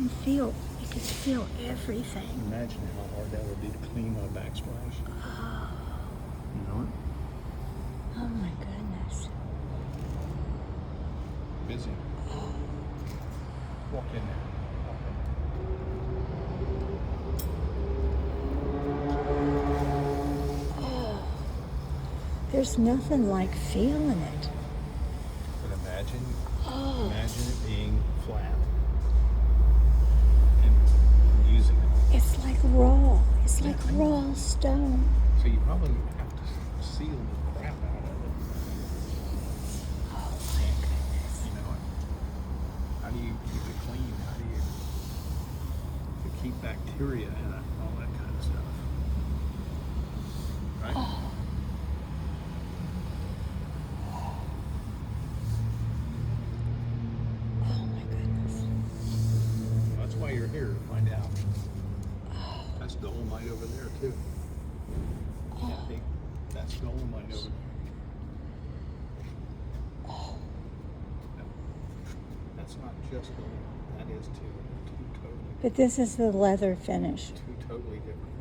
can feel everything. Imagine how hard that would be to clean a backsplash. Oh, You know it? oh my goodness. Busy. Walk in there. Oh, there's nothing like feeling it. But imagine Oh, it being flat and using it. it's like raw. It's Yeah, like I know. raw stone. So you probably have to seal the crap out of it. Oh my goodness. You know, how do you keep it clean? How do you keep bacteria in it? All that kind of stuff. Right? Oh. Oh my goodness. That's why you're here, to find out. That's Dolomite over there, too. Kathy, that's Dolomite over there. That's not just Dolomite. That is two totally, But this is the leather finish. two totally different